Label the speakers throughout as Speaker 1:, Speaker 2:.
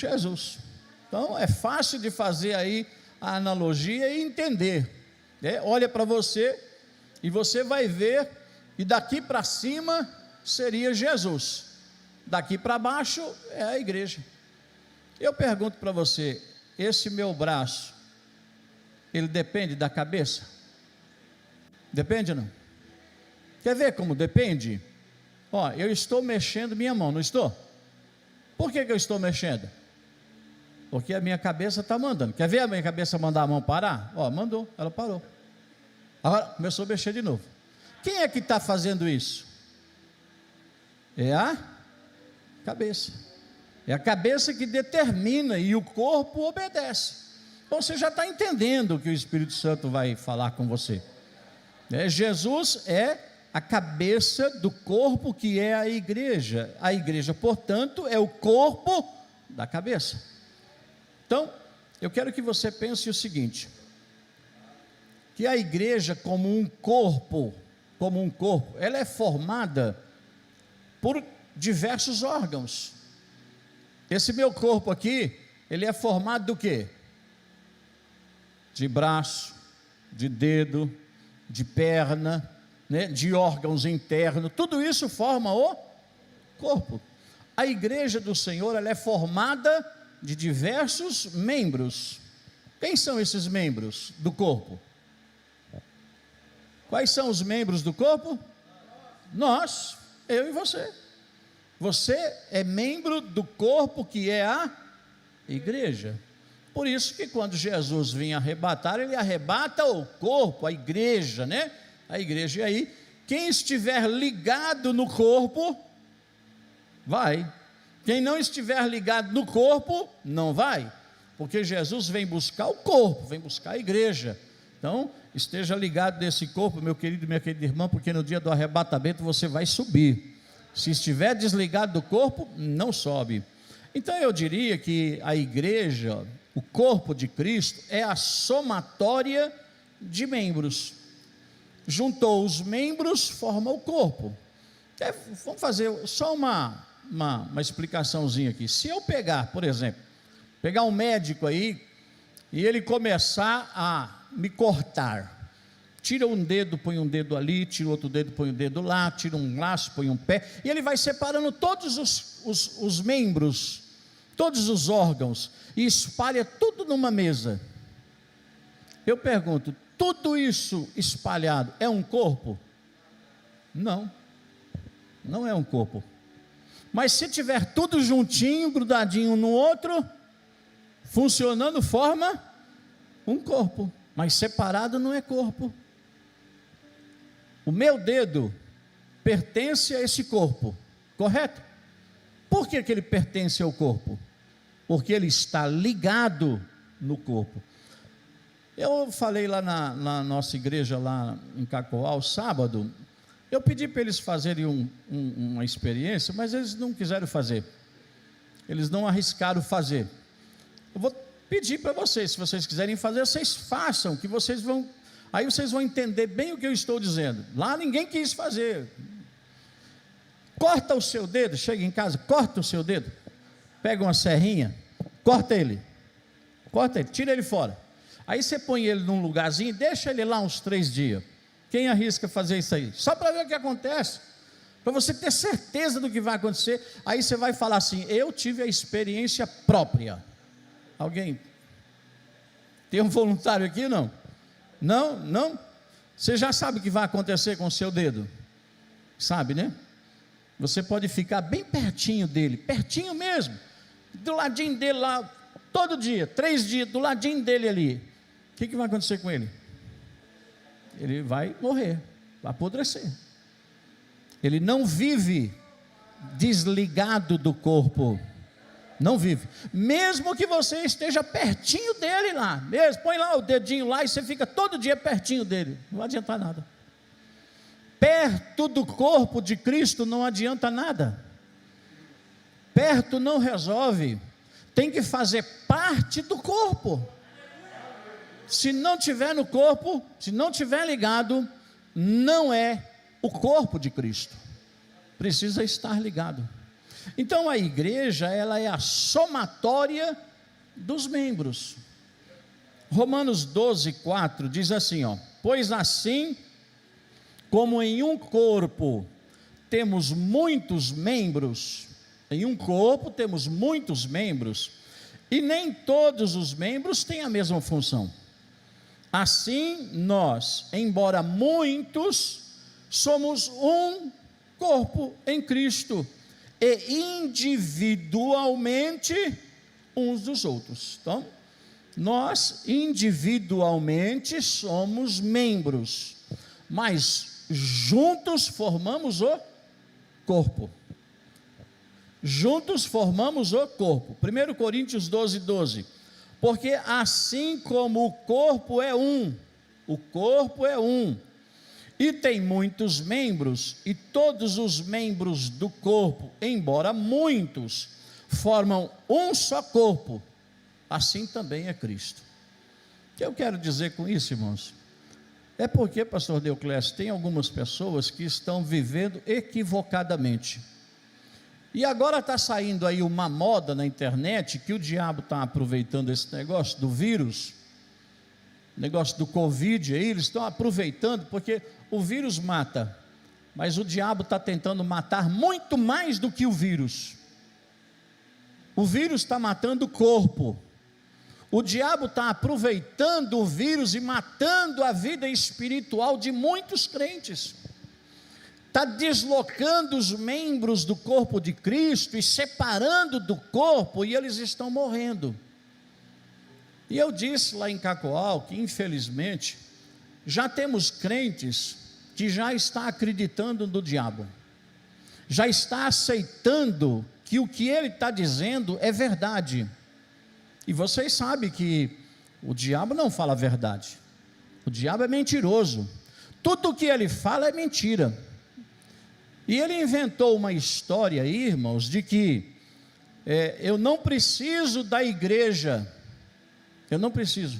Speaker 1: Jesus. Então é fácil de fazer aí a analogia e entender, né? Olha para você e você vai ver, e daqui para cima seria Jesus, daqui para baixo é a igreja. Eu pergunto para você, esse meu braço, ele depende da cabeça? Depende ou não? Quer ver como depende? Ó, eu estou mexendo minha mão, não estou? Por que eu estou mexendo? Porque a minha cabeça está mandando. Quer ver a minha cabeça mandar a mão parar? Ó, mandou, ela parou. Agora começou a mexer de novo. Quem é que está fazendo isso? É a cabeça. É a cabeça que determina e o corpo obedece. Então você já está entendendo o que o Espírito Santo vai falar com você. Jesus é a cabeça do corpo que é a igreja. A igreja, portanto, é o corpo da cabeça. Então, eu quero que você pense o seguinte: que a igreja como um corpo, ela é formada por diversos órgãos. Esse meu corpo aqui, ele é formado do quê? De braço, de dedo, de perna, né, de órgãos internos, tudo isso forma o corpo. A igreja do Senhor, ela é formada de diversos membros. Quem são esses membros do corpo? Quais são os membros do corpo? Nós, eu e você. Você é membro do corpo que é a igreja. Por isso que quando Jesus vinha arrebatar, ele arrebata o corpo, a igreja, né? A igreja. E aí, quem estiver ligado no corpo, vai. Quem não estiver ligado no corpo, não vai. Porque Jesus vem buscar o corpo, vem buscar a igreja. Então, esteja ligado nesse corpo, meu querido e minha querida irmã, porque no dia do arrebatamento você vai subir. Se estiver desligado do corpo, não sobe. Então eu diria que a igreja, o corpo de Cristo, é a somatória de membros. Juntou os membros, forma o corpo. Vamos fazer só uma explicaçãozinha aqui. Se eu pegar, por exemplo, pegar um médico aí, e ele começar a me cortar, tira um dedo, põe um dedo ali, tira outro dedo, põe um dedo lá, tira um laço, põe um pé, e ele vai separando todos os membros, todos os órgãos, e espalha tudo numa mesa. Eu pergunto, tudo isso espalhado é um corpo? Não, não é um corpo. Mas se tiver tudo juntinho, grudadinho no outro, funcionando, forma um corpo. Mas separado não é corpo. O meu dedo pertence a esse corpo, correto? Por que ele pertence ao corpo? Porque ele está ligado no corpo. Eu falei lá na nossa igreja, lá em Cacoal, sábado, eu pedi para eles fazerem uma experiência, mas eles não quiseram fazer, eles não arriscaram fazer. Eu vou pedir para vocês, se vocês quiserem fazer, vocês façam, que vocês vão, aí vocês vão entender bem o que eu estou dizendo. Lá ninguém quis fazer. Corta o seu dedo, chega em casa, corta o seu dedo, pega uma serrinha, corta ele, tira ele fora, aí você põe ele num lugarzinho, deixa ele lá uns 3 dias, quem arrisca fazer isso aí? Só para ver o que acontece, para você ter certeza do que vai acontecer, aí você vai falar assim, eu tive a experiência própria. Alguém, tem um voluntário aqui não? Não? Você já sabe o que vai acontecer com o seu dedo, sabe, né? Você pode ficar bem pertinho dele, pertinho mesmo, do ladinho dele lá, todo dia, 3 dias, do ladinho dele ali. O que vai acontecer com ele? Ele vai morrer, vai apodrecer. Ele não vive desligado do corpo, não vive, mesmo que você esteja pertinho dele lá, mesmo, põe lá o dedinho lá e você fica todo dia pertinho dele, não vai adiantar nada. Perto do corpo de Cristo não adianta nada, perto não resolve, tem que fazer parte do corpo. Se não tiver no corpo, se não tiver ligado, não é o corpo de Cristo, precisa estar ligado. Então a igreja, ela é a somatória dos membros. Romanos 12:4 diz assim, pois assim como em um corpo temos muitos membros, em um corpo temos muitos membros, e nem todos os membros têm a mesma função. Assim nós, embora muitos, somos um corpo em Cristo, e individualmente uns dos outros. Então, nós individualmente somos membros, mas juntos formamos o corpo. Juntos formamos o corpo. 1 Coríntios 12:12. Porque assim como o corpo é um, e tem muitos membros, e todos os membros do corpo, embora muitos, formam um só corpo, assim também é Cristo. O que eu quero dizer com isso, irmãos? É porque, pastor Deoclésio, tem algumas pessoas que estão vivendo equivocadamente. E agora está saindo aí uma moda na internet, que o diabo está aproveitando esse negócio do vírus, negócio do Covid aí, eles estão aproveitando, porque o vírus mata, mas o diabo está tentando matar muito mais do que o vírus. O vírus está matando o corpo, o diabo está aproveitando o vírus e matando a vida espiritual de muitos crentes, está deslocando os membros do corpo de Cristo e separando do corpo, e eles estão morrendo. E eu disse lá em Cacoal que infelizmente já temos crentes que já está acreditando no diabo, já está aceitando que o que ele está dizendo é verdade. E vocês sabem que o diabo não fala a verdade, o diabo é mentiroso, tudo o que ele fala é mentira. E ele inventou uma história aí, irmãos, de que eu não preciso da igreja, eu não preciso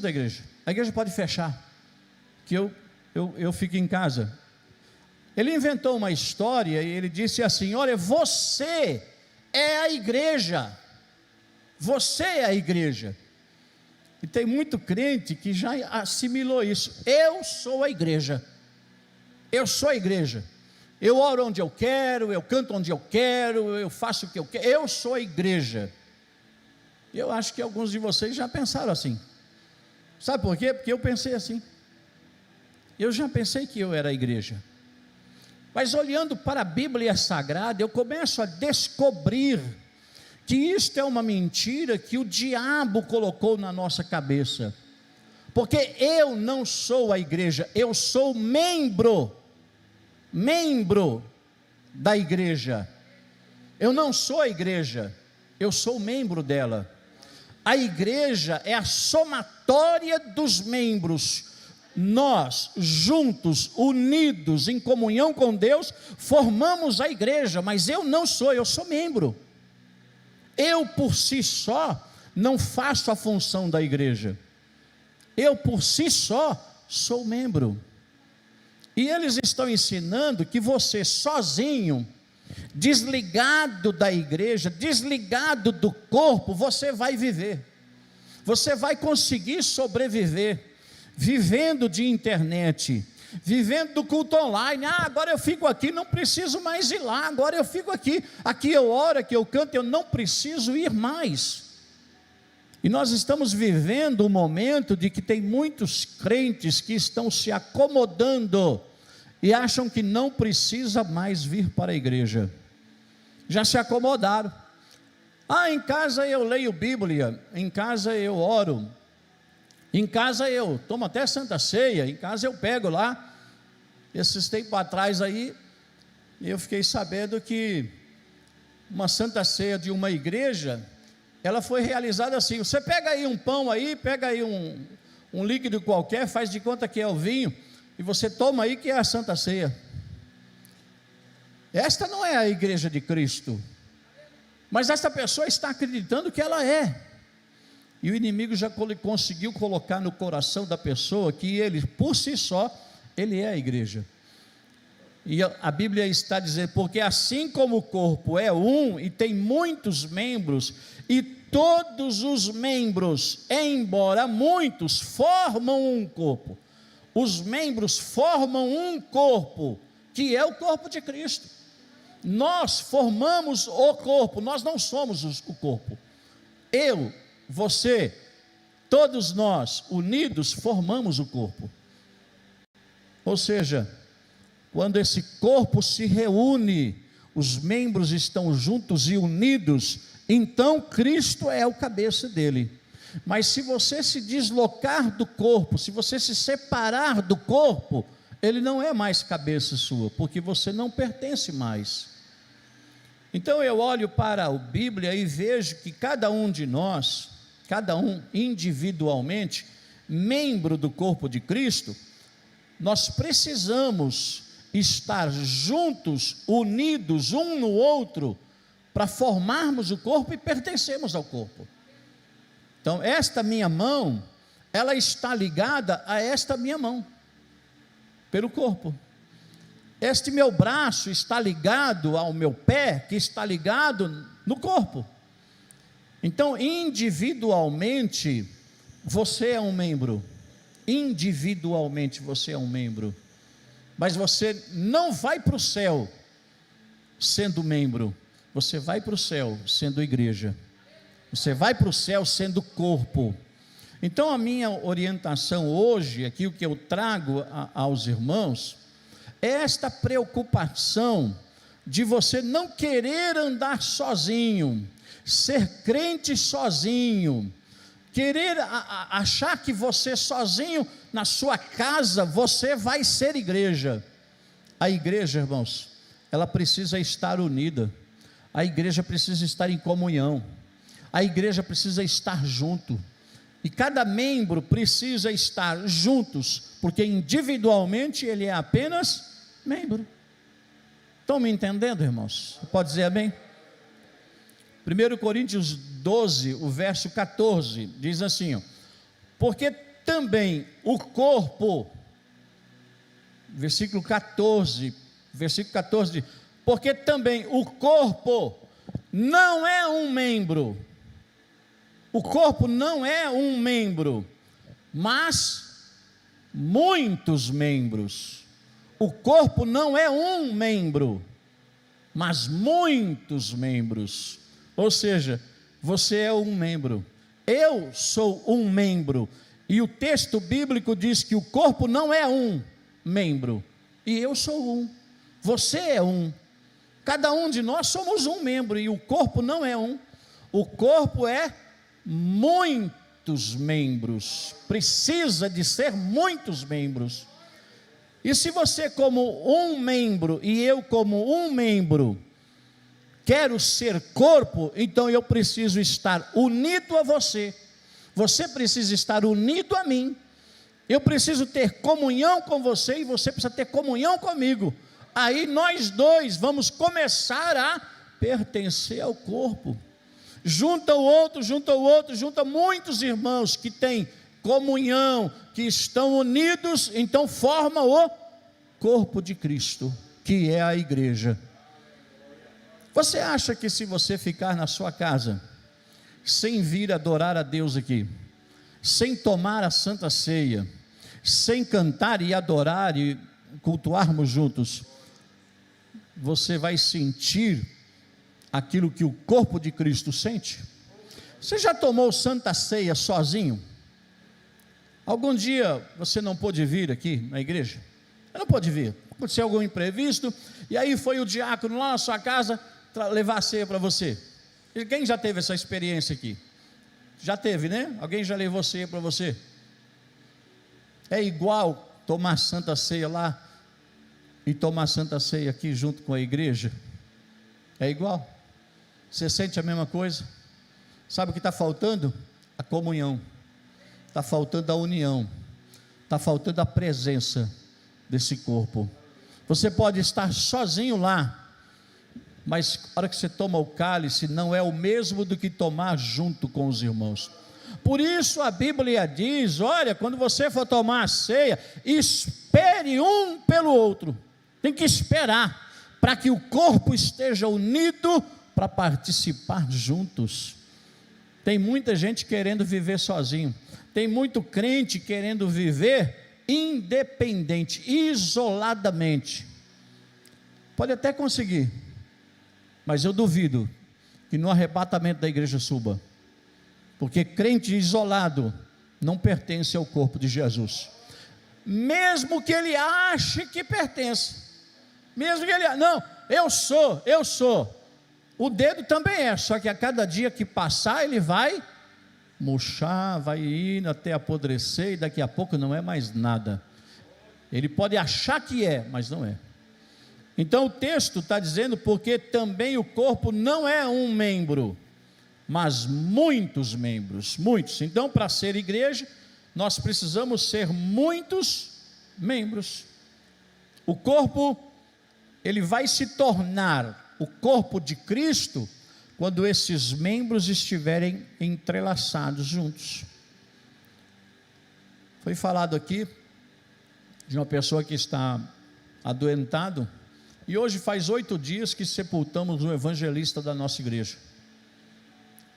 Speaker 1: da igreja, a igreja pode fechar, que eu fico em casa. Ele inventou uma história e ele disse assim, olha, você é a igreja, você é a igreja. E tem muito crente que já assimilou isso, eu sou a igreja, eu sou a igreja, eu oro onde eu quero, eu canto onde eu quero, eu faço o que eu quero, eu sou a igreja. Eu acho que alguns de vocês já pensaram assim. Sabe por quê? Porque eu pensei assim, eu já pensei que eu era a igreja, mas olhando para a Bíblia Sagrada, eu começo a descobrir que isto é uma mentira que o diabo colocou na nossa cabeça, porque eu não sou a igreja, eu sou membro da igreja, eu não sou a igreja, eu sou membro dela. A igreja é a somatória dos membros, nós juntos, unidos em comunhão com Deus, formamos a igreja, mas eu não sou, eu sou membro. Eu por si só não faço a função da igreja, eu por si só sou membro. E eles estão ensinando que você sozinho, desligado da igreja, desligado do corpo, você vai viver, você vai conseguir sobreviver, vivendo de internet, vivendo do culto online. Agora eu fico aqui, não preciso mais ir lá, agora eu fico aqui eu oro, aqui eu canto, eu não preciso ir mais. E nós estamos vivendo um momento de que tem muitos crentes que estão se acomodando e acham que não precisa mais vir para a igreja, já se acomodaram. Em casa eu leio Bíblia, em casa eu oro, em casa eu tomo até Santa Ceia, em casa eu pego lá. Esses tempos atrás aí, eu fiquei sabendo que uma Santa Ceia de uma igreja, ela foi realizada assim: você pega aí um pão aí, pega aí um líquido qualquer, faz de conta que é o vinho, e você toma aí que é a Santa Ceia. Esta não é a igreja de Cristo, mas essa pessoa está acreditando que ela é, e o inimigo já conseguiu colocar no coração da pessoa que ele, por si só, ele é a igreja. E a Bíblia está dizendo, porque assim como o corpo é um e tem muitos membros, e todos os membros, embora muitos, formam um corpo. Os membros formam um corpo, que é o corpo de Cristo. Nós formamos o corpo, nós não somos o corpo. Eu, você, todos nós, unidos, formamos o corpo. Ou seja, quando esse corpo se reúne, os membros estão juntos e unidos, então Cristo é o cabeça dele. Mas se você se deslocar do corpo, se você se separar do corpo, ele não é mais cabeça sua, porque você não pertence mais. Então eu olho para a Bíblia e vejo que cada um de nós, cada um individualmente, membro do corpo de Cristo, nós precisamos estar juntos, unidos um no outro, para formarmos o corpo e pertencermos ao corpo. Então, esta minha mão, ela está ligada a esta minha mão, pelo corpo. Este meu braço está ligado ao meu pé, que está ligado no corpo. Então, individualmente, você é um membro. Individualmente, você é um membro. Mas você não vai para o céu sendo membro. Você vai para o céu sendo igreja. Você vai para o céu sendo corpo. Então a minha orientação hoje, aqui o que eu trago aos irmãos, é esta preocupação de você não querer andar sozinho, ser crente sozinho, querer achar que você sozinho na sua casa, você vai ser igreja. A igreja, irmãos, ela precisa estar unida, a igreja precisa estar em comunhão, a igreja precisa estar junto, e cada membro precisa estar juntos, porque individualmente ele é apenas membro. Estão me entendendo, irmãos? Pode dizer amém? 1 Coríntios 12, o verso 14, diz assim, ó, porque também o corpo, versículo 14 diz, porque também o corpo não é um membro, o corpo não é um membro, mas muitos membros. O corpo não é um membro, mas muitos membros. Ou seja, você é um membro, eu sou um membro, e o texto bíblico diz que o corpo não é um membro, e eu sou um, você é um, cada um de nós somos um membro, e o corpo não é um, o corpo é muitos membros, precisa de ser muitos membros. E se você como um membro, e eu como um membro, quero ser corpo, então eu preciso estar unido a você, você precisa estar unido a mim, eu preciso ter comunhão com você, e você precisa ter comunhão comigo, aí nós dois vamos começar a pertencer ao corpo, junta muitos irmãos que têm comunhão, que estão unidos, então forma o corpo de Cristo, que é a igreja. Você acha que se você ficar na sua casa, sem vir adorar a Deus aqui, sem tomar a Santa Ceia, sem cantar e adorar e cultuarmos juntos, você vai sentir aquilo que o corpo de Cristo sente? Você já tomou Santa Ceia sozinho? Algum dia você não pôde vir aqui na igreja? Não pôde vir, aconteceu algum imprevisto, e aí foi o diácono lá na sua casa levar a ceia para você. Quem já teve essa experiência aqui? Já teve, né? Alguém já levou ceia para você? É igual tomar Santa Ceia lá e tomar Santa Ceia aqui junto com a igreja? É igual? Você sente a mesma coisa? Sabe o que está faltando? A comunhão, está faltando a união, está faltando a presença desse corpo. Você pode estar sozinho lá, mas a hora que você toma o cálice, não é o mesmo do que tomar junto com os irmãos. Por isso a Bíblia diz, olha, quando você for tomar a ceia, espere um pelo outro. tem que esperar para que o corpo esteja unido para participar juntos. Tem muita gente querendo viver sozinho, tem muito crente querendo viver independente, isoladamente. Pode até conseguir, mas eu duvido que no arrebatamento da igreja suba, porque crente isolado não pertence ao corpo de Jesus, mesmo que ele ache que pertence, mesmo que ele, não, eu sou, o dedo também é, só que a cada dia que passar ele vai murchar, vai indo até apodrecer, e daqui a pouco não é mais nada. Ele pode achar que é, mas não é. Então o texto está dizendo, porque também o corpo não é um membro, mas muitos membros, muitos. Então, para ser igreja, nós precisamos ser muitos membros. O corpo, ele vai se tornar o corpo de Cristo quando esses membros estiverem entrelaçados juntos. Foi falado aqui de uma pessoa que está adoentado, e hoje faz 8 dias que sepultamos um evangelista da nossa igreja.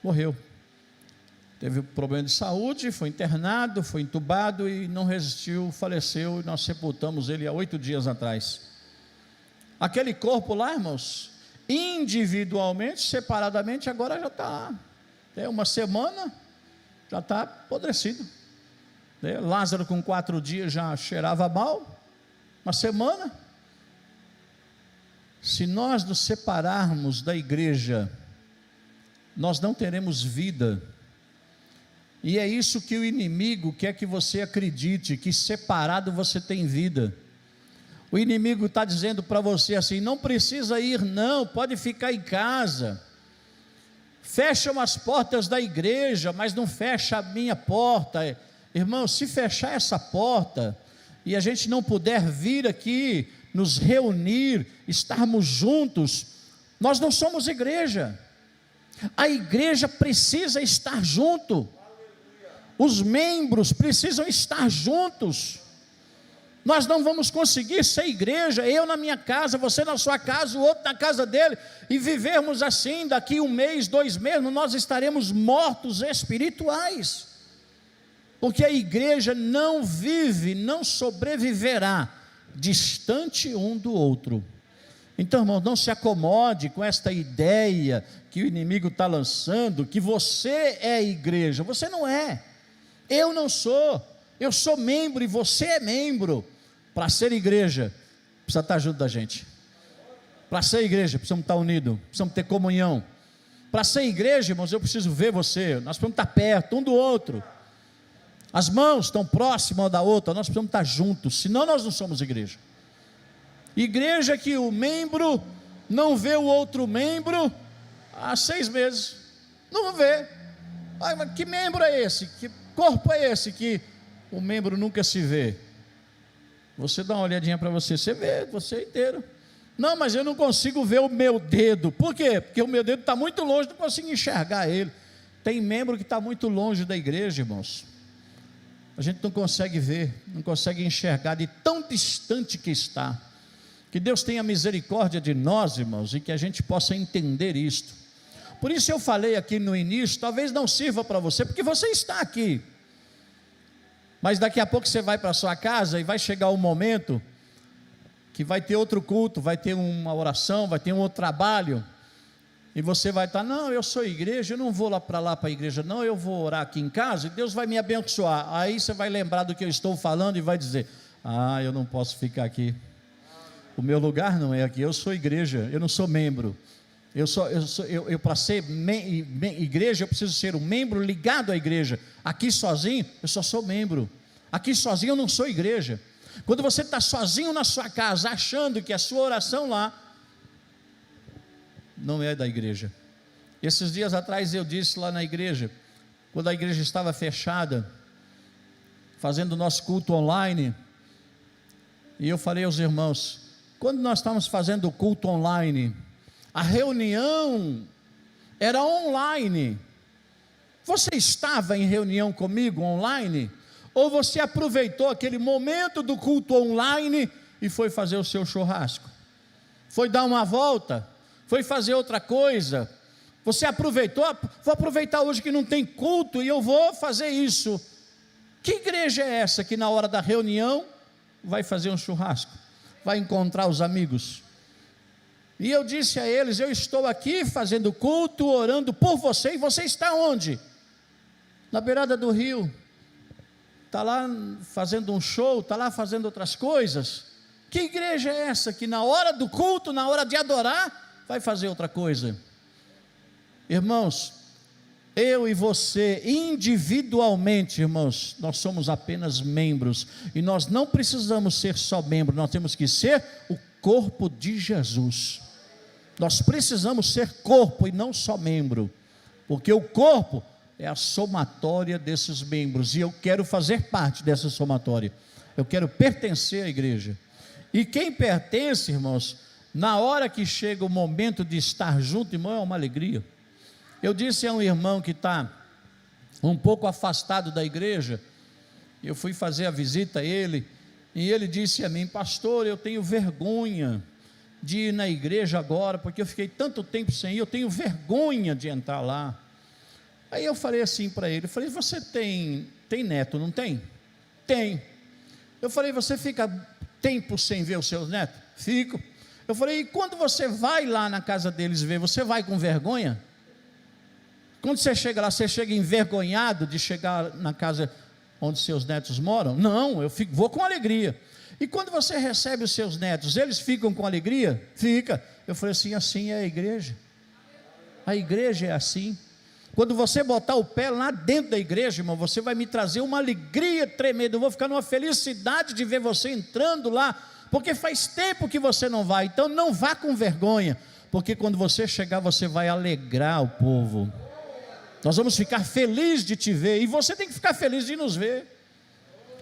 Speaker 1: Morreu, teve problema de saúde, foi internado, foi entubado e não resistiu, faleceu, e nós sepultamos ele há 8 dias atrás. Aquele corpo lá, irmãos, individualmente, separadamente, agora já está, uma semana, já está apodrecido. Lázaro com 4 dias já cheirava mal, uma semana. Se nós nos separarmos da igreja, nós não teremos vida, e é isso que o inimigo quer que você acredite, que separado você tem vida. O inimigo está dizendo para você assim, não precisa ir não, pode ficar em casa, fecham as portas da igreja, mas não fecha a minha porta. Irmão, se fechar essa porta, e a gente não puder vir aqui, nos reunir, estarmos juntos, nós não somos igreja. A igreja precisa estar junto, os membros precisam estar juntos. Nós não vamos conseguir ser igreja, eu na minha casa, você na sua casa, o outro na casa dele, e vivermos assim, daqui 1 mês, 2 meses, nós estaremos mortos espirituais, porque a igreja não vive, não sobreviverá distante um do outro. Então, irmão, não se acomode com esta ideia que o inimigo está lançando, que você é igreja. Você não é, eu não sou, eu sou membro e você é membro. Para ser igreja, precisa estar junto da gente. Para ser igreja, precisamos estar unidos, precisamos ter comunhão. Para ser igreja, irmãos, eu preciso ver você, nós precisamos estar perto um do outro. As mãos estão próximas uma da outra, nós precisamos estar juntos, senão nós não somos igreja. Igreja que o membro não vê o outro membro há 6 meses, não vê. Mas que membro é esse? Que corpo é esse que o membro nunca se vê? Você dá uma olhadinha para você, você vê, você inteiro. Não, mas eu não consigo ver o meu dedo. Por quê? Porque o meu dedo está muito longe, não consigo enxergar ele. Tem membro que está muito longe da igreja, irmãos. A gente não consegue ver, não consegue enxergar de tão distante que está. Que Deus tenha misericórdia de nós, irmãos, e que a gente possa entender isto. Por isso eu falei aqui no início, talvez não sirva para você, porque você está aqui. Mas daqui a pouco você vai para a sua casa e vai chegar um momento que vai ter outro culto, vai ter uma oração, vai ter um outro trabalho, e você vai estar, não, eu sou igreja, eu não vou lá para a igreja não, eu vou orar aqui em casa e Deus vai me abençoar. Aí você vai lembrar do que eu estou falando e vai dizer, eu não posso ficar aqui, o meu lugar não é aqui, eu sou igreja, eu não sou membro, para ser igreja eu preciso ser um membro ligado à igreja. Aqui sozinho eu só sou membro, aqui sozinho eu não sou igreja. Quando você está sozinho na sua casa, achando que a sua oração lá não é da igreja. Esses dias atrás eu disse lá na igreja, quando a igreja estava fechada, fazendo o nosso culto online, e eu falei aos irmãos, quando nós estávamos fazendo o culto online, a reunião era online. Você estava em reunião comigo online? Ou você aproveitou aquele momento do culto online e foi fazer o seu churrasco, foi dar uma volta, foi fazer outra coisa. Você aproveitou, vou aproveitar hoje que não tem culto e eu vou fazer isso. Que igreja é essa que na hora da reunião vai fazer um churrasco, vai encontrar os amigos? E eu disse a eles: eu estou aqui fazendo culto, orando por você, e você está onde? Na beirada do rio, está lá fazendo um show, está lá fazendo outras coisas. Que igreja é essa que na hora do culto, na hora de adorar, vai fazer outra coisa? Irmãos, eu e você, individualmente, irmãos, nós somos apenas membros, e nós não precisamos ser só membros, nós temos que ser o corpo de Jesus. Nós precisamos ser corpo e não só membro, porque o corpo é a somatória desses membros, e eu quero fazer parte dessa somatória, eu quero pertencer à igreja. E quem pertence, irmãos, na hora que chega o momento de estar junto, irmão, é uma alegria. Eu disse a um irmão que está um pouco afastado da igreja, eu fui fazer a visita a ele, e ele disse a mim: pastor, eu tenho vergonha de ir na igreja agora, porque eu fiquei tanto tempo sem ir, eu tenho vergonha de entrar lá. Aí eu falei assim para ele, eu falei: você tem neto, não tem? Tem. Eu falei: você fica tempo sem ver os seus netos? Fico. Eu falei: e quando você vai lá na casa deles ver, você vai com vergonha? Quando você chega lá, você chega envergonhado de chegar na casa onde seus netos moram? Não, vou com alegria. E quando você recebe os seus netos, eles ficam com alegria? Fica. Eu falei assim: assim é a igreja. A igreja é assim. Quando você botar o pé lá dentro da igreja, irmão, você vai me trazer uma alegria tremenda. Eu vou ficar numa felicidade de ver você entrando lá, porque faz tempo que você não vai. Então não vá com vergonha, porque quando você chegar, você vai alegrar o povo. Nós vamos ficar felizes de te ver, e você tem que ficar feliz de nos ver.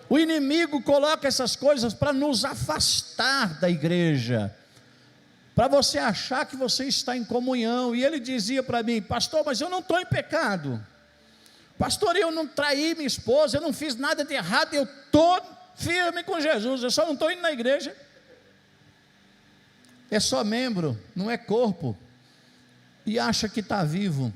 Speaker 1: O inimigo coloca essas coisas para nos afastar da igreja, para você achar que você está em comunhão. E ele dizia para mim: pastor, mas eu não estou em pecado, pastor, eu não traí minha esposa, eu não fiz nada de errado, eu estou firme com Jesus, eu só não estou indo na igreja. É só membro, não é corpo, e acha que está vivo.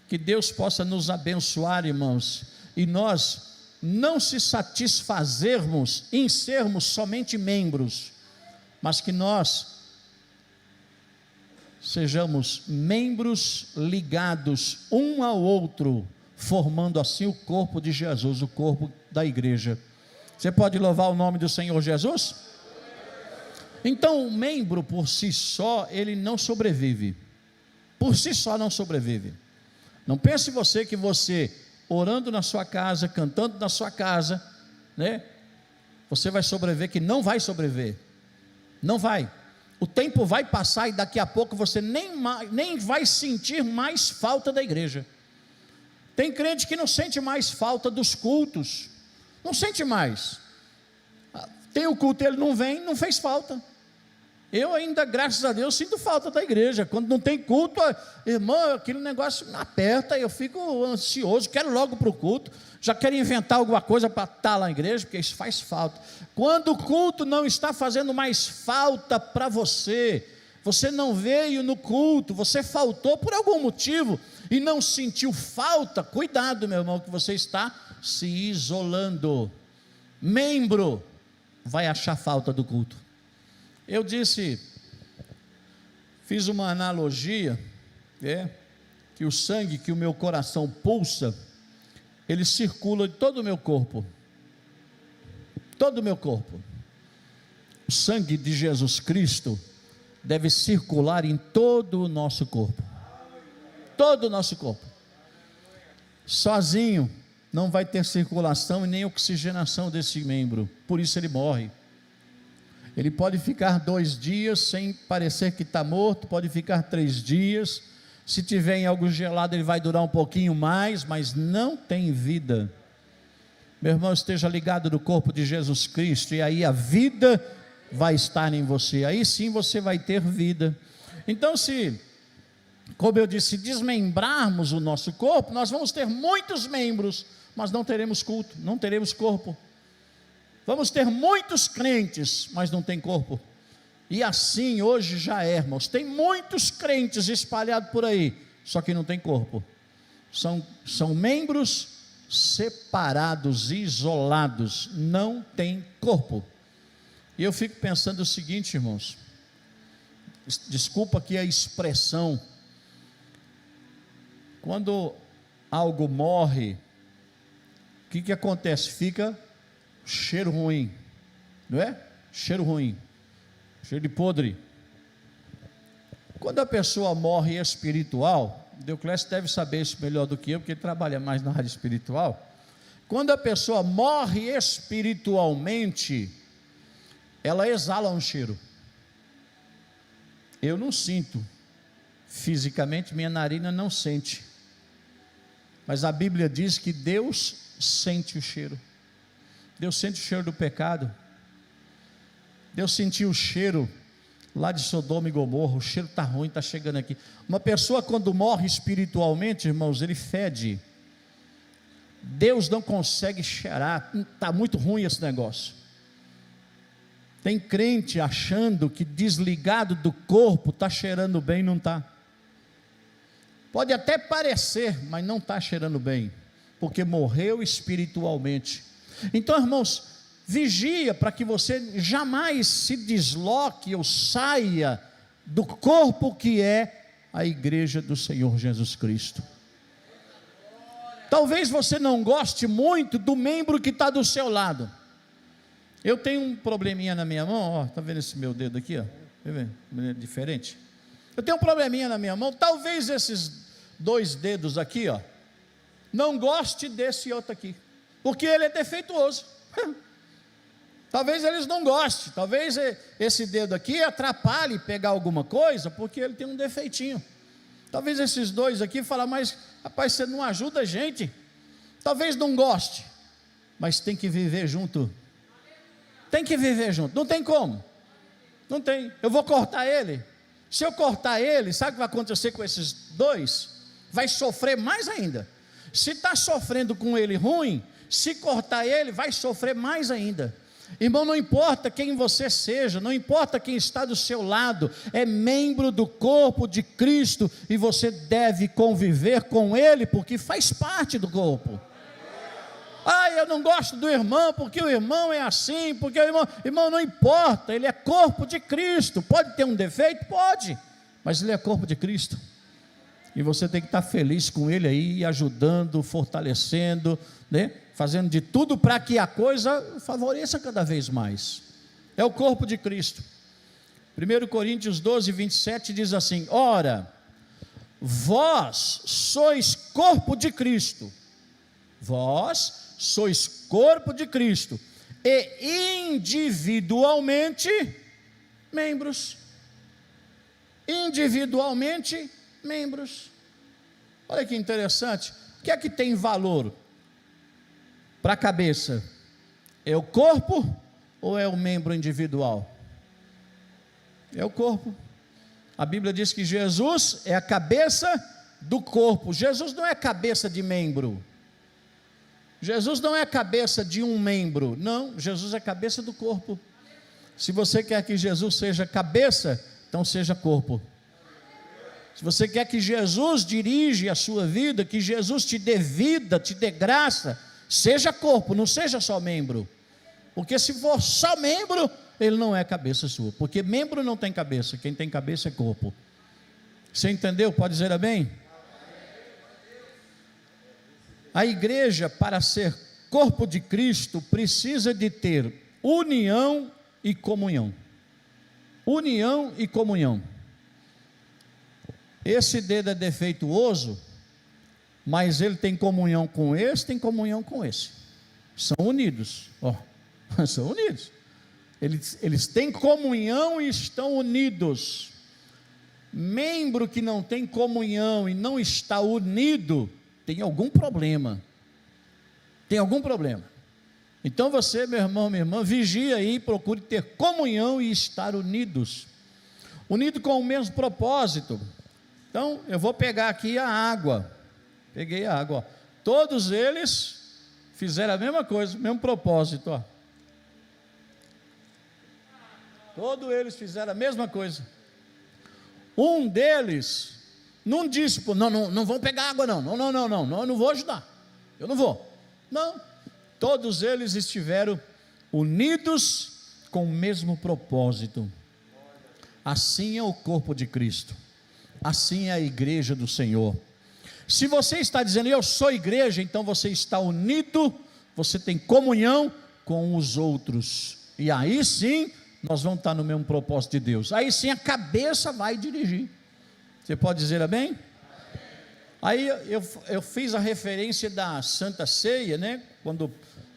Speaker 1: Que Deus possa nos abençoar, irmãos, e nós não se satisfazermos em sermos somente membros, mas que nós sejamos membros ligados um ao outro, formando assim o corpo de Jesus, o corpo da igreja. Você pode louvar o nome do Senhor Jesus? Então, o membro por si só, ele não sobrevive, por si só não sobrevive. Não pense você que você, orando na sua casa, cantando na sua casa, né, você vai sobreviver, que não vai sobreviver, não vai. O tempo vai passar e daqui a pouco você nem vai sentir mais falta da igreja. Tem crente que não sente mais falta dos cultos, não sente mais. Tem o culto, ele não vem, não fez falta. Eu ainda, graças a Deus, sinto falta da igreja. Quando não tem culto, irmão, aquele negócio me aperta, eu fico ansioso, quero logo para o culto, já quero inventar alguma coisa para estar lá na igreja, porque isso faz falta. Quando o culto não está fazendo mais falta para você, você não veio no culto, você faltou por algum motivo e não sentiu falta, cuidado, meu irmão, que você está se isolando. Membro vai achar falta do culto. Eu fiz uma analogia, que o sangue que o meu coração pulsa, ele circula de todo o meu corpo, todo o meu corpo. O sangue de Jesus Cristo deve circular em todo o nosso corpo, todo o nosso corpo. Sozinho não vai ter circulação e nem oxigenação desse membro, por isso ele morre. Ele pode ficar 2 dias sem parecer que está morto, pode ficar 3 dias, se tiver em algo gelado ele vai durar um pouquinho mais, mas não tem vida. Meu irmão, esteja ligado no corpo de Jesus Cristo, e aí a vida vai estar em você, aí sim você vai ter vida. Então, como eu disse, desmembrarmos o nosso corpo, nós vamos ter muitos membros, mas não teremos culto, não teremos corpo. Vamos ter muitos crentes, mas não tem corpo. E assim hoje já é, irmãos. Tem muitos crentes espalhados por aí, só que não tem corpo. São membros separados, isolados, não tem corpo. E eu fico pensando o seguinte, irmãos, desculpa aqui a expressão, quando algo morre, o que acontece? Fica cheiro ruim, não é? Cheiro ruim, cheiro de podre. Quando a pessoa morre espiritual, Deoclésio deve saber isso melhor do que eu, porque ele trabalha mais na área espiritual. Quando a pessoa morre espiritualmente, ela exala um cheiro. Eu não sinto, fisicamente minha narina não sente, mas a Bíblia diz que Deus sente o cheiro. Deus sente o cheiro do pecado. Deus sentiu o cheiro lá de Sodoma e Gomorra. O cheiro está ruim, está chegando aqui. Uma pessoa quando morre espiritualmente, irmãos, ele fede. Deus não consegue cheirar. Está muito ruim esse negócio. Tem crente achando que desligado do corpo está cheirando bem, não está. Pode até parecer, mas não está cheirando bem, porque morreu espiritualmente. Então, irmãos, vigia para que você jamais se desloque ou saia do corpo que é a igreja do Senhor Jesus Cristo. Talvez você não goste muito do membro que está do seu lado. Eu tenho um probleminha na minha mão, ó, está vendo esse meu dedo aqui, ó? É diferente. Eu tenho um probleminha na minha mão, talvez esses 2 dedos aqui, ó, não goste desse outro aqui, porque ele é defeituoso. Talvez eles não gostem, talvez esse dedo aqui atrapalhe pegar alguma coisa, porque ele tem um defeitinho. Talvez esses 2 aqui falem, mas rapaz, você não ajuda a gente. Talvez não goste, mas tem que viver junto. Tem que viver junto, não tem como. Não tem, eu vou cortar ele. Se eu cortar ele, sabe o que vai acontecer com esses 2? Vai sofrer mais ainda. Se está sofrendo com ele ruim, se cortar ele, vai sofrer mais ainda. Irmão, não importa quem você seja, não importa quem está do seu lado, é membro do corpo de Cristo, e você deve conviver com ele, porque faz parte do corpo. Eu não gosto do irmão, porque o irmão é assim, porque o irmão não importa, ele é corpo de Cristo. Pode ter um defeito? Pode, mas ele é corpo de Cristo, e você tem que estar feliz com ele aí, ajudando, fortalecendo, né? Fazendo de tudo para que a coisa favoreça cada vez mais. É o corpo de Cristo. 1 Coríntios 12, 27 diz assim: ora, vós sois corpo de Cristo, vós sois corpo de Cristo, e individualmente membros. Individualmente membros. Olha que interessante. O que é que tem valor para a cabeça? É o corpo ou é o membro individual? É o corpo. A Bíblia diz que Jesus é a cabeça do corpo. Jesus não é cabeça de membro. Jesus não é a cabeça de um membro. Não, Jesus é a cabeça do corpo. Se você quer que Jesus seja cabeça, então seja corpo. Se você quer que Jesus dirija a sua vida, que Jesus te dê vida, te dê graça, seja corpo, não seja só membro. Porque se for só membro, ele não é cabeça sua. Porque membro não tem cabeça, quem tem cabeça é corpo. Você entendeu? Pode dizer amém? A igreja, para ser corpo de Cristo, precisa de ter união e comunhão. União e comunhão. Esse dedo é defeituoso, mas ele tem comunhão com esse, tem comunhão com esse. São unidos, ó, são unidos. Eles têm comunhão e estão unidos. Membro que não tem comunhão e não está unido, tem algum problema. Tem algum problema. Então você, meu irmão, minha irmã, vigia aí, procure ter comunhão e estar unidos. Unido com o mesmo propósito. Então, eu vou pegar aqui a água. Peguei a água, ó. Todos eles fizeram a mesma coisa, o mesmo propósito, ó. Todos eles fizeram a mesma coisa. Um deles não disse, pô, não vão pegar água não, eu não vou ajudar, eu não vou. Não, todos eles estiveram unidos com o mesmo propósito. Assim é o corpo de Cristo, assim é a igreja do Senhor. Se você está dizendo, eu sou igreja, então você está unido, você tem comunhão com os outros, e aí sim, nós vamos estar no mesmo propósito de Deus, aí sim a cabeça vai dirigir. Você pode dizer amém? Aí eu fiz a referência da Santa Ceia, né? Quando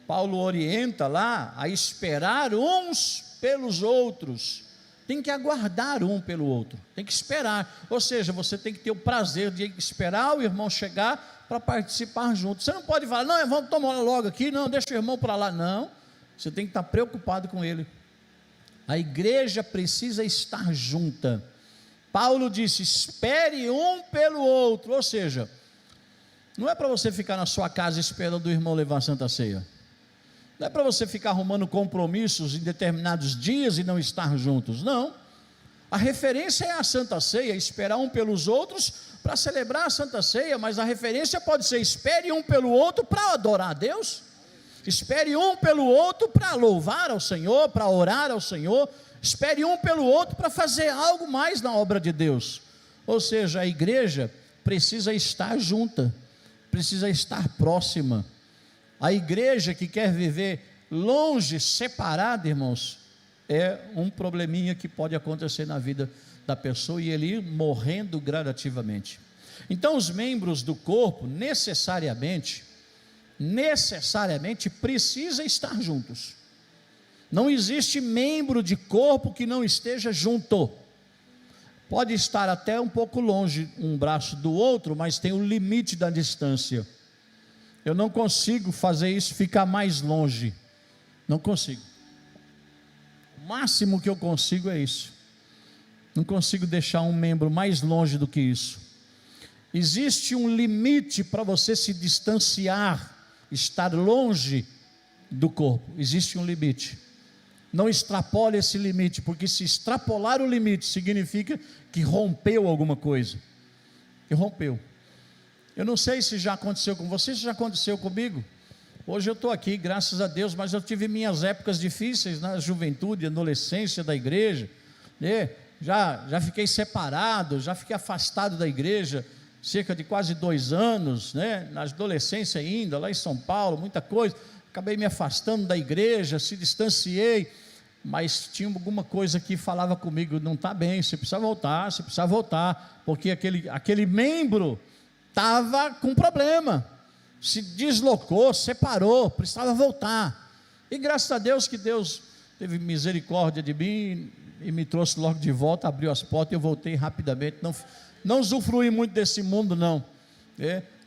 Speaker 1: Paulo orienta lá a esperar uns pelos outros, tem que aguardar um pelo outro, tem que esperar, ou seja, você tem que ter o prazer de esperar o irmão chegar para participar junto. Você não pode falar, não, vamos tomar logo aqui, não, deixa o irmão para lá, não, você tem que estar preocupado com ele. A igreja precisa estar junta. Paulo disse, espere um pelo outro, ou seja, não é para você ficar na sua casa esperando o irmão levar a Santa Ceia, não é para você ficar arrumando compromissos em determinados dias e não estar juntos, não. A referência é a Santa Ceia, esperar um pelos outros para celebrar a Santa Ceia, mas a referência pode ser, espere um pelo outro para adorar a Deus, espere um pelo outro para louvar ao Senhor, para orar ao Senhor, espere um pelo outro para fazer algo mais na obra de Deus. Ou seja, a igreja precisa estar junta, precisa estar próxima. A igreja que quer viver longe, separada, irmãos, é um probleminha que pode acontecer na vida da pessoa e ele ir morrendo gradativamente. Então os membros do corpo necessariamente precisam estar juntos. Não existe membro de corpo que não esteja junto. Pode estar até um pouco longe um braço do outro, mas tem o limite da distância. Eu não consigo fazer isso ficar mais longe, não consigo. O máximo que eu consigo é isso. Não consigo deixar um membro mais longe do que isso. Existe um limite para você se distanciar, estar longe do corpo, existe um limite. Não extrapole esse limite, porque se extrapolar o limite, significa que rompeu alguma coisa, que rompeu. Eu não sei se já aconteceu com você, se já aconteceu comigo. Hoje eu estou aqui, graças a Deus, mas eu tive minhas épocas difíceis na juventude, adolescência da igreja, né? Já fiquei separado, já fiquei afastado da igreja, cerca de quase 2 anos, né? Na adolescência ainda, lá em São Paulo, muita coisa, acabei me afastando da igreja, se distanciei, mas tinha alguma coisa que falava comigo, não está bem, você precisa voltar, porque aquele membro estava com problema, se deslocou, separou, precisava voltar, e graças a Deus que Deus teve misericórdia de mim, e me trouxe logo de volta, abriu as portas, e eu voltei rapidamente, não usufruí muito desse mundo não,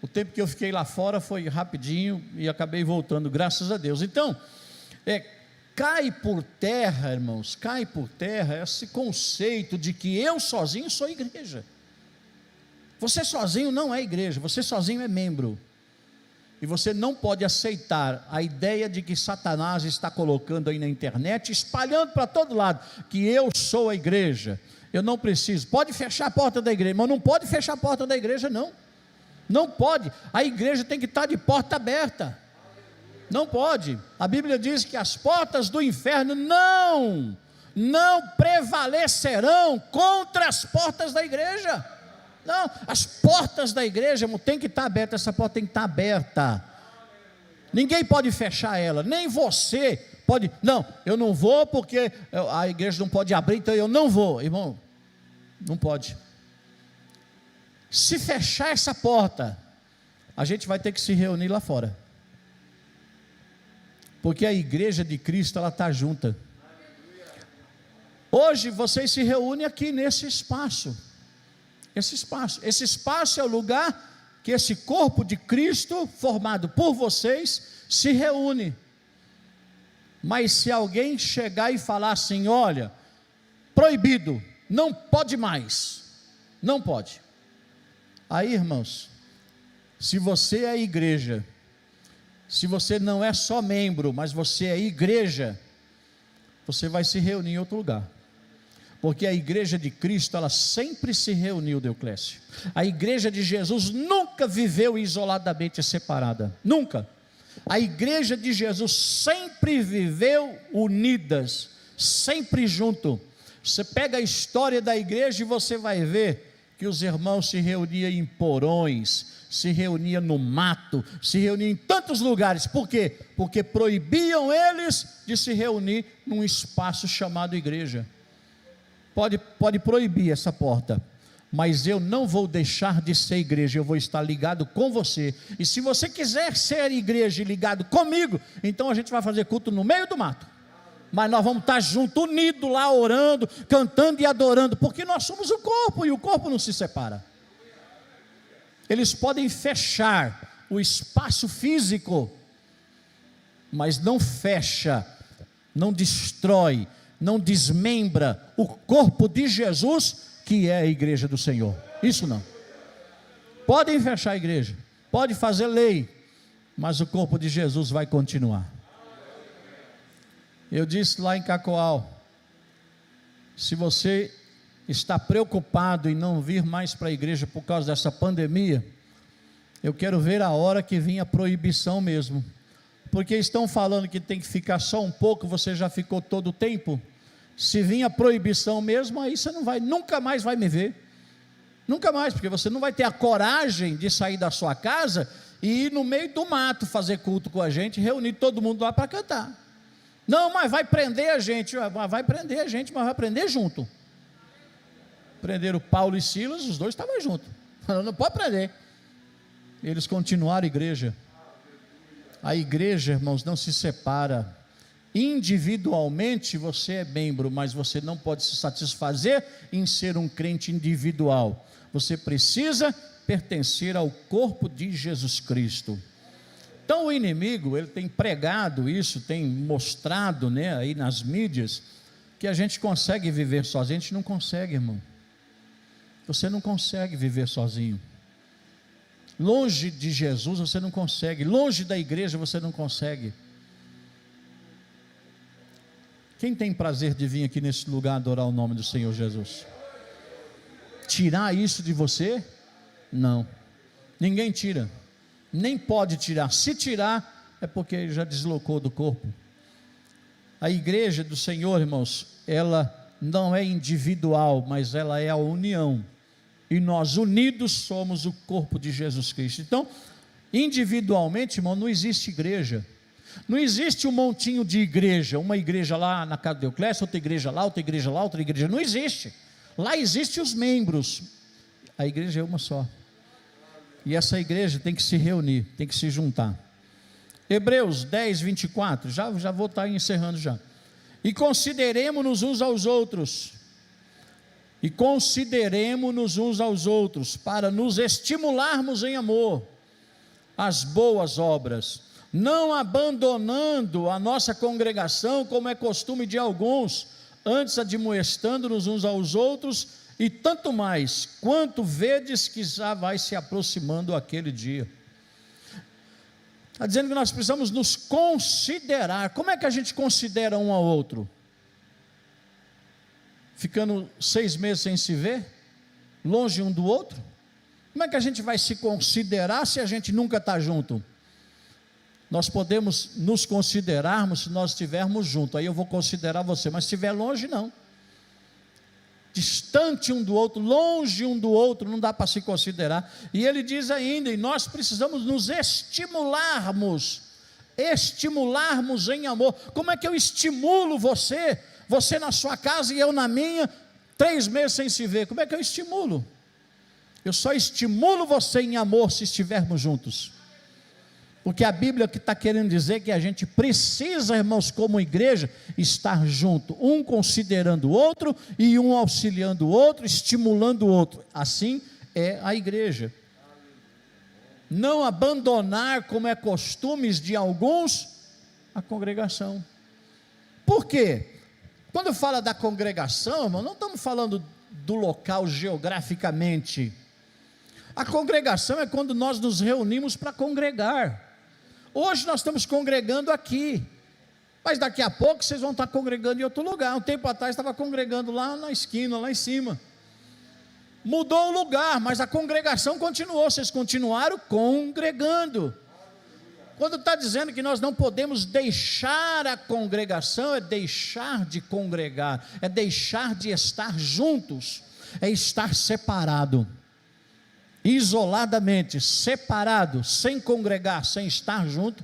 Speaker 1: o tempo que eu fiquei lá fora foi rapidinho, e acabei voltando, graças a Deus. Então, cai por terra, irmãos, cai por terra esse conceito de que eu sozinho sou igreja. Você sozinho não é igreja, você sozinho é membro, e você não pode aceitar a ideia de que Satanás está colocando aí na internet, espalhando para todo lado, que eu sou a igreja, eu não preciso, pode fechar a porta da igreja, mas não pode fechar a porta da igreja não pode, a igreja tem que estar de porta aberta, não pode, a Bíblia diz que as portas do inferno não prevalecerão contra as portas da igreja. Não, as portas da igreja tem que estar abertas, essa porta tem que estar aberta, ninguém pode fechar ela, nem você pode, não, eu não vou porque a igreja não pode abrir, então eu não vou, irmão, não pode. Se fechar essa porta, a gente vai ter que se reunir lá fora, porque a igreja de Cristo, ela está junta. Hoje vocês se reúnem aqui nesse espaço, esse espaço é o lugar que esse corpo de Cristo, formado por vocês, se reúne. Mas se alguém chegar e falar assim, olha, proibido, não pode mais, não pode, aí irmãos, se você é igreja, se você não é só membro, mas você é igreja, você vai se reunir em outro lugar, Porque a igreja de Cristo, ela sempre se reuniu, Deoclésio. A igreja de Jesus nunca viveu isoladamente separada, nunca. A igreja de Jesus sempre viveu unidas, sempre junto. Você pega a história da igreja e você vai ver que os irmãos se reuniam em porões, se reuniam no mato, se reuniam em tantos lugares. Por quê? Porque proibiam eles de se reunir num espaço chamado igreja. Pode proibir essa porta, mas eu não vou deixar de ser igreja, eu vou estar ligado com você. E se você quiser ser igreja e ligado comigo, então a gente vai fazer culto no meio do mato, mas nós vamos estar juntos, unidos lá, orando, cantando e adorando, porque nós somos o corpo, e o corpo não se separa. Eles podem fechar o espaço físico, mas não fecha, não destrói, não desmembra o corpo de Jesus, que é a igreja do Senhor. Isso não. Podem fechar a igreja, pode fazer lei, mas o corpo de Jesus vai continuar. Eu disse lá em Cacoal, se você está preocupado em não vir mais para a igreja por causa dessa pandemia, eu quero ver a hora que vinha a proibição mesmo, porque estão falando que tem que ficar só um pouco, você já ficou todo o tempo. Se vinha a proibição mesmo, aí você não vai, nunca mais vai me ver, nunca mais, porque você não vai ter a coragem de sair da sua casa e ir no meio do mato fazer culto com a gente, reunir todo mundo lá para cantar. Não, mas vai prender a gente, vai prender a gente, mas vai prender junto. Prenderam Paulo e Silas, os dois estavam juntos, não pode prender. Eles continuaram a igreja. A igreja, irmãos, não se separa. Individualmente você é membro, mas você não pode se satisfazer em ser um crente individual. Você precisa pertencer ao corpo de Jesus Cristo. Então o inimigo, ele tem pregado isso, tem mostrado, né, aí nas mídias, que a gente consegue viver sozinho. A gente não consegue, irmão. Você não consegue viver sozinho. Longe de Jesus você não consegue, longe da igreja você não consegue. Quem tem prazer de vir aqui nesse lugar adorar o nome do Senhor Jesus? Tirar isso de você? Não, ninguém tira, nem pode tirar. Se tirar, é porque ele já deslocou do corpo. A igreja do Senhor, irmãos, ela não é individual, mas ela é a união, e nós unidos somos o corpo de Jesus Cristo. Então, individualmente, irmão, não existe igreja. Não existe um montinho de igreja, uma igreja lá na casa de Deoclésio, outra igreja lá, outra igreja lá, outra igreja, não existe. Lá existem os membros, a igreja é uma só, e essa igreja tem que se reunir, tem que se juntar. Hebreus 10, 24, já vou estar encerrando já. E consideremos-nos uns aos outros, para nos estimularmos em amor, as boas obras, não abandonando a nossa congregação, como é costume de alguns, antes admoestando-nos uns aos outros, e tanto mais, quanto vedes que já vai se aproximando aquele dia. Está dizendo que nós precisamos nos considerar. Como é que a gente considera um ao outro? Ficando 6 meses sem se ver, longe um do outro? Como é que a gente vai se considerar se a gente nunca está junto? Nós podemos nos considerarmos se nós estivermos juntos, aí eu vou considerar você, mas se estiver longe, não. Distante um do outro, longe um do outro, não dá para se considerar. E ele diz ainda, e nós precisamos nos estimularmos em amor. Como é que eu estimulo você na sua casa e eu na minha, 3 meses sem se ver? Como é que eu estimulo? Eu só estimulo você em amor se estivermos juntos. Porque a Bíblia que está querendo dizer que a gente precisa, irmãos, como igreja, estar junto, um considerando o outro, e um auxiliando o outro, estimulando o outro. Assim é a igreja. Não abandonar, como é costumes de alguns, a congregação. Por quê? Quando fala da congregação, irmão, não estamos falando do local geograficamente. A congregação é quando nós nos reunimos para congregar. Hoje nós estamos congregando aqui, Mas daqui a pouco vocês vão estar congregando em outro lugar. Um tempo atrás estava congregando lá na esquina, lá em cima. Mudou o lugar, mas a congregação continuou. Vocês continuaram congregando. Quando está dizendo que nós não podemos deixar a congregação, é deixar de congregar, é deixar de estar juntos, é estar separado, isoladamente, separado, sem congregar, sem estar junto.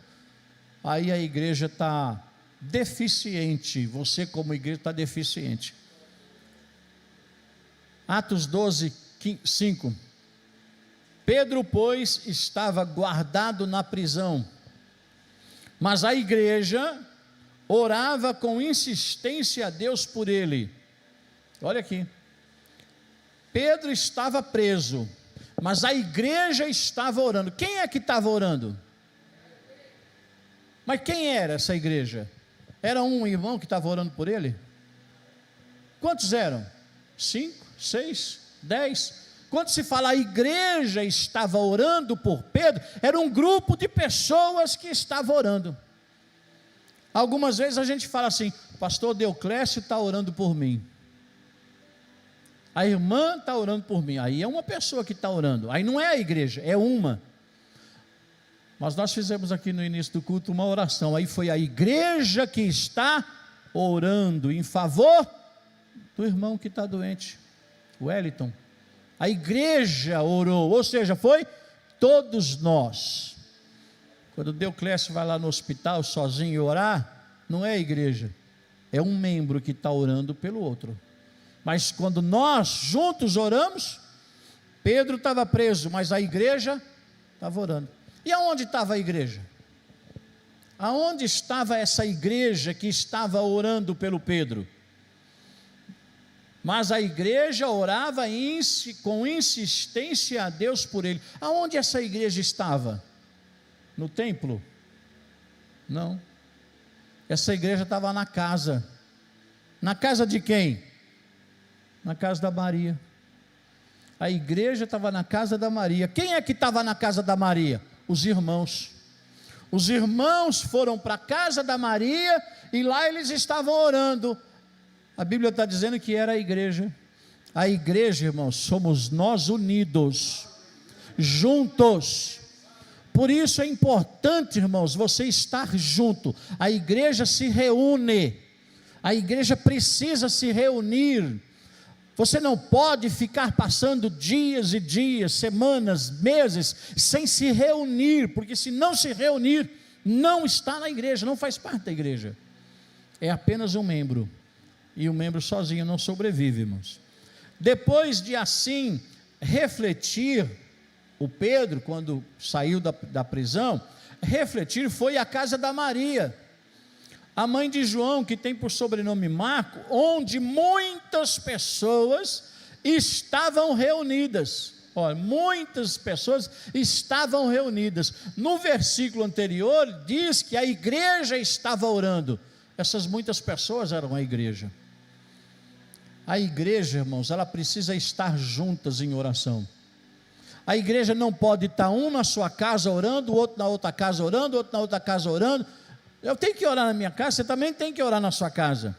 Speaker 1: Aí a igreja está deficiente, você como igreja está deficiente. Atos 12, 5. Pedro, pois, estava guardado na prisão, mas a igreja orava com insistência a Deus por ele. Olha aqui, Pedro estava preso, mas a igreja estava orando. Quem é que estava orando? Mas quem era essa igreja? Era um irmão que estava orando por ele? Quantos eram? 5, 6, 10? Quando se fala a igreja estava orando por Pedro, era um grupo de pessoas que estavam orando. Algumas vezes a gente fala assim: pastor Deoclésio está orando por mim, a irmã está orando por mim. Aí é uma pessoa que está orando, aí não é a igreja, é uma. Mas nós fizemos aqui no início do culto uma oração, aí foi a igreja que está orando em favor do irmão que está doente, Wellington. A igreja orou, ou seja, foi todos nós. Quando o Deoclésio vai lá no hospital sozinho orar, não é a igreja, é um membro que está orando pelo outro. Mas quando nós juntos oramos, Pedro estava preso, mas a igreja estava orando. E aonde estava a igreja? Aonde estava essa igreja que estava orando pelo Pedro? Mas a igreja orava com insistência a Deus por ele. Aonde essa igreja estava? No templo? Não. Essa igreja estava na casa. Na casa de quem? Na casa da Maria. A igreja estava na casa da Maria. Quem é que estava na casa da Maria? Os irmãos. Os irmãos foram para a casa da Maria e lá eles estavam orando. A Bíblia está dizendo que era a igreja. A igreja, irmãos, somos nós unidos, juntos. Por isso é importante, irmãos, você estar junto. A igreja se reúne, a igreja precisa se reunir. Você não pode ficar passando dias e dias, semanas, meses, sem se reunir, porque se não se reunir, não está na igreja, não faz parte da igreja. É apenas um membro. E o membro sozinho não sobrevive, irmãos. Depois de assim refletir, o Pedro, quando saiu da prisão, refletir foi à casa da Maria, a mãe de João, que tem por sobrenome Marco, onde muitas pessoas estavam reunidas. Olha, muitas pessoas estavam reunidas. No versículo anterior diz que a igreja estava orando. Essas muitas pessoas eram a igreja. A igreja, irmãos, ela precisa estar juntas em oração. A igreja não pode estar um na sua casa orando, o outro na outra casa orando, o outro na outra casa orando. Eu tenho que orar na minha casa, você também tem que orar na sua casa.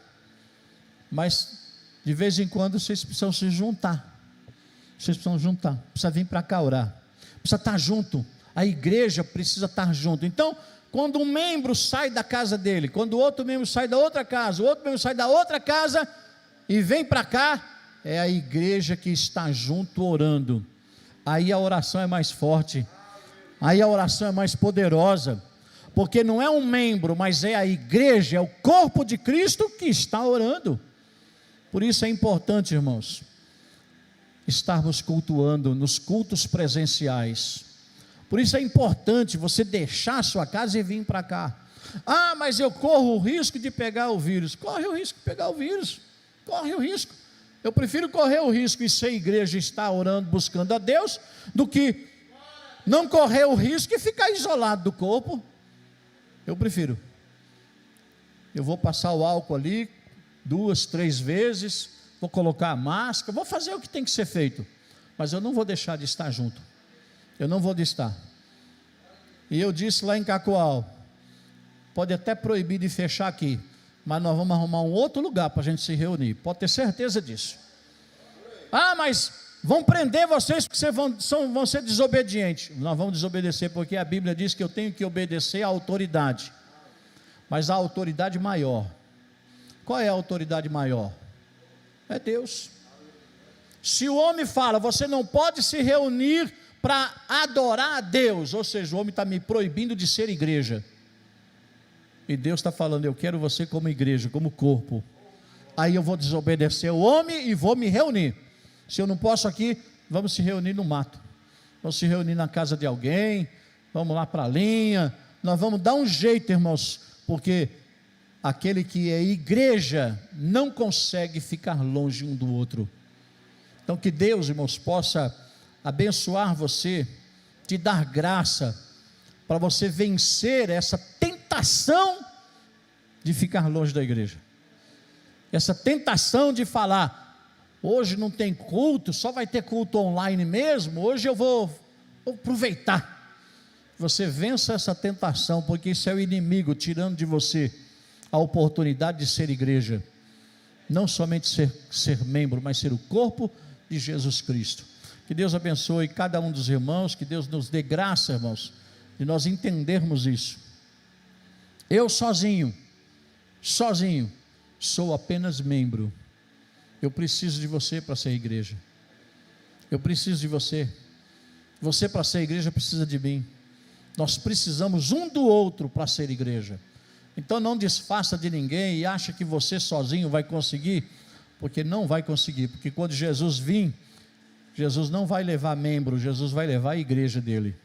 Speaker 1: Mas, de vez em quando, vocês precisam se juntar. Vocês precisam juntar, precisa vir para cá orar. Precisa estar junto, a igreja precisa estar junto. Então, quando um membro sai da casa dele, quando o outro membro sai da outra casa, o outro membro sai da outra casa e vem para cá, é a igreja que está junto orando. Aí a oração é mais forte, aí a oração é mais poderosa, porque não é um membro, mas é a igreja, é o corpo de Cristo que está orando. Por isso é importante, irmãos, estarmos cultuando nos cultos presenciais. Por isso é importante você deixar a sua casa e vir para cá. Ah, mas eu corro o risco de pegar o vírus. Corre o risco de pegar o vírus, corre o risco. Eu prefiro correr o risco e ser igreja e estar orando, buscando a Deus, do que não correr o risco e ficar isolado do corpo. Eu prefiro. Eu vou passar o álcool ali 2, 3 vezes, vou colocar a máscara, vou fazer o que tem que ser feito, mas eu não vou deixar de estar junto. Eu não vou estar. E eu disse lá em Cacoal, pode até proibir de fechar aqui, mas nós vamos arrumar um outro lugar para a gente se reunir, pode ter certeza disso. Ah, mas vão prender vocês porque vão ser desobedientes. Nós vamos desobedecer porque a Bíblia diz que eu tenho que obedecer à autoridade, mas a autoridade maior. Qual é a autoridade maior? É Deus. Se o homem fala, você não pode se reunir para adorar a Deus, ou seja, o homem está me proibindo de ser igreja, e Deus está falando, eu quero você como igreja, como corpo. Aí eu vou desobedecer o homem e vou me reunir. Se eu não posso aqui, vamos se reunir no mato, vamos se reunir na casa de alguém, vamos lá para a linha, nós vamos dar um jeito, irmãos, porque aquele que é igreja não consegue ficar longe um do outro. Então que Deus, irmãos, possa abençoar você, te dar graça, para você vencer essa tentação de ficar longe da igreja, essa tentação de falar, hoje não tem culto, só vai ter culto online mesmo, hoje eu vou aproveitar. Você vença essa tentação, porque isso é o inimigo tirando de você a oportunidade de ser igreja, não somente ser membro, mas ser o corpo de Jesus Cristo. Que Deus abençoe cada um dos irmãos, que Deus nos dê graça, irmãos, de nós entendermos isso. Eu sozinho, sou apenas membro. Eu preciso de você para ser igreja. Eu preciso de você. Você para ser igreja precisa de mim. Nós precisamos um do outro para ser igreja. Então não desfaça de ninguém e acha que você sozinho vai conseguir, porque não vai conseguir, porque quando Jesus vir, Jesus não vai levar membro, Jesus vai levar a igreja dele.